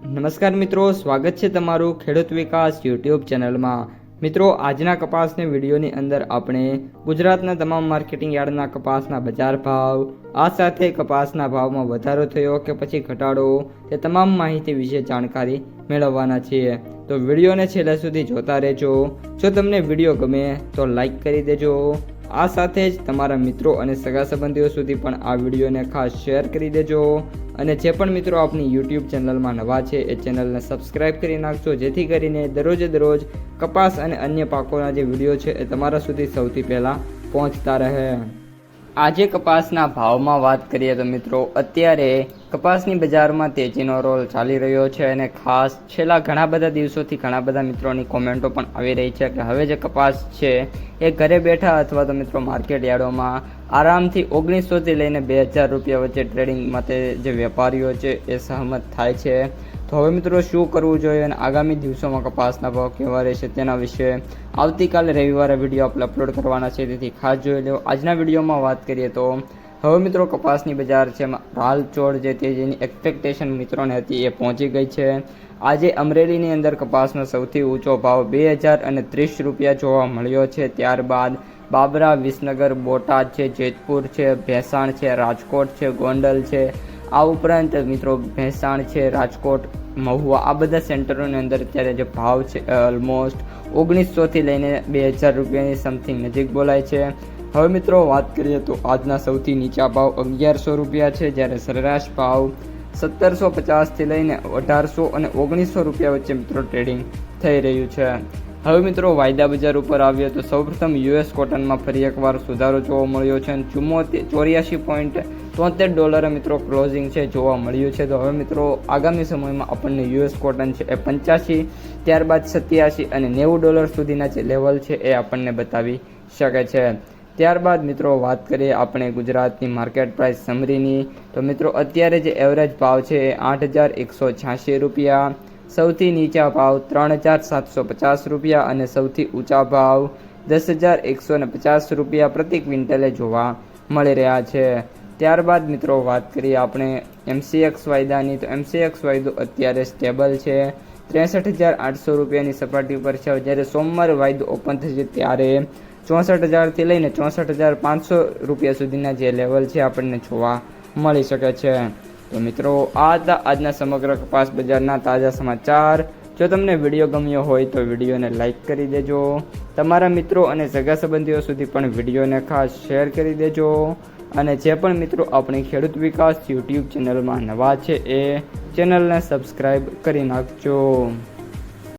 નમસ્કાર મિત્રો, સ્વાગત છે તમારું ખેડૂત વિકાસ યુટ્યુબ ચેનલમાં। મિત્રો, આજના કપાસની વિડીયોની અંદર આપણે ગુજરાતના તમામ માર્કેટિંગ યાર્ડના કપાસના બજાર ભાવ, આ સાથે કપાસના ભાવમાં વધારો થયો કે પછી ઘટાડો, તે તમામ માહિતી વિશે જાણકારી મેળવવાના છીએ। તો વિડીયોને છેલ્લે સુધી જોતા રહેજો। જો તમને વિડીયો ગમે તો લાઈક કરી દેજો। આ સાથે જ તમારા મિત્રો અને સગા સંબંધીઓ સુધી પણ આ વિડીયોને ખાસ શેર કરી દેજો। અને જે પણ મિત્રો આપણી યુટ્યુબ ચેનલમાં નવા છે એ ચેનલને સબસ્ક્રાઈબ કરી નાખજો, જેથી કરીને દરરોજ કપાસ અને અન્ય પાકોના જે વિડીયો છે એ તમારા સુધી સૌથી પહેલાં પહોંચતા રહે। આજે કપાસના ભાવમાં વાત કરીએ તો મિત્રો, અત્યારે કપાસની બજારમાં તેજીનો રોલ ચાલી રહ્યો છે અને ખાસ છેલ્લા ઘણા બધા દિવસોથી ઘણા બધા મિત્રોની કોમેન્ટો પણ આવી રહી છે કે હવે જે કપાસ છે એ ઘરે બેઠા અથવા તો મિત્રો માર્કેટ યાર્ડોમાં આરામથી 1900થી લઈને 2000 રૂપિયા વચ્ચે ટ્રેડિંગ માટે જે વેપારીઓ છે એ સહમત થાય છે। તો હવે મિત્રો શું કરવું જોઈએ અને આગામી દિવસોમાં કપાસના ભાવ કેવા રહેશે તેના વિશે આવતીકાલે રવિવારે વિડીયો આપણે અપલોડ કરવાના છે, તેથી ખાસ જોઈ લો। આજના વિડીયોમાં વાત કરીએ તો હવે મિત્રો કપાસની બજાર છે હાલ ચોડ જે તેજીની એક્સપેક્ટેશન મિત્રોને હતી એ પહોંચી ગઈ છે। આજે અમરેલીની અંદર કપાસનો સૌથી ઊંચો ભાવ 2030 રૂપિયા જોવા મળ્યો છે। ત્યારબાદ બાબરા, વિસનગર, બોટાદ છે, જેતપુર છે, ભેંસાણ છે, રાજકોટ છે, ગોંડલ છે, આ ઉપરાંત મિત્રો ભેંસાણ છે, રાજકોટ, મહુવા, આ બધા સેન્ટરોની અંદર અત્યારે જે ભાવ છે ઓલમોસ્ટ 1900થી લઈને 2000 રૂપિયાની સમથિંગ નજીક બોલાય છે। હવે મિત્રો વાત કરીએ તો આજના સૌથી નીચા ભાવ 1100 રૂપિયા છે, જ્યારે સરેરાશ ભાવ 1750થી લઈને 1800 અને 1900 રૂપિયા વચ્ચે મિત્રો ટ્રેડિંગ થઈ રહ્યું છે। હવે મિત્રો વાયદા બજાર ઉપર આવીએ તો સૌપ્રથમ યુએસ કોટનમાં ફરી એકવાર સુધારો જોવા મળ્યો છે અને $84.73 મિત્રો ક્લોઝિંગ છે જોવા મળ્યું છે। તો હવે મિત્રો આગામી સમયમાં આપણને યુએસ કોટન છે એ 85, ત્યારબાદ 87 અને $90 સુધીના જે લેવલ છે એ આપણને બતાવી શકે છે। ત્યારબાદ મિત્રો વાત કરીએ આપણે ગુજરાતની માર્કેટ પ્રાઇસ સમરીની, તો મિત્રો અત્યારે જે એવરેજ ભાવ છે એ 8186 રૂપિયા, સૌથી નીચા ભાવ 3750 રૂપિયા અને સૌથી ઊંચા ભાવ 10150 રૂપિયા પ્રતિ ક્વિન્ટલે જોવા મળી રહ્યા છે। ત્યારબાદ મિત્રો વાત કરીએ આપણે MCX વાયદાની, તો MCX વાયદો અત્યારે સ્ટેબલ છે, 63800 રૂપિયાની સપાટી પર છે, જ્યારે સોમવારે વાયદો ઓપન થશે ત્યારે 64000થી લઈને 64500 રૂપિયા સુધીના જે લેવલ છે આપણને જોવા મળી શકે છે। તો મિત્રો આ હતા આજના સમગ્ર કપાસ બજારના તાજા સમાચાર। જો તમને વિડીયો ગમ્યો હોય તો વિડીયોને લાઈક કરી દેજો, તમારા મિત્રો અને સગા સંબંધીઓ સુધી પણ વિડીયોને ખાસ શેર કરી દેજો અને જે પણ મિત્રો આપણી ખેડૂત વિકાસ યુટ્યુબ ચેનલમાં નવા છે એ ચેનલને સબસ્ક્રાઈબ કરી નાખજો।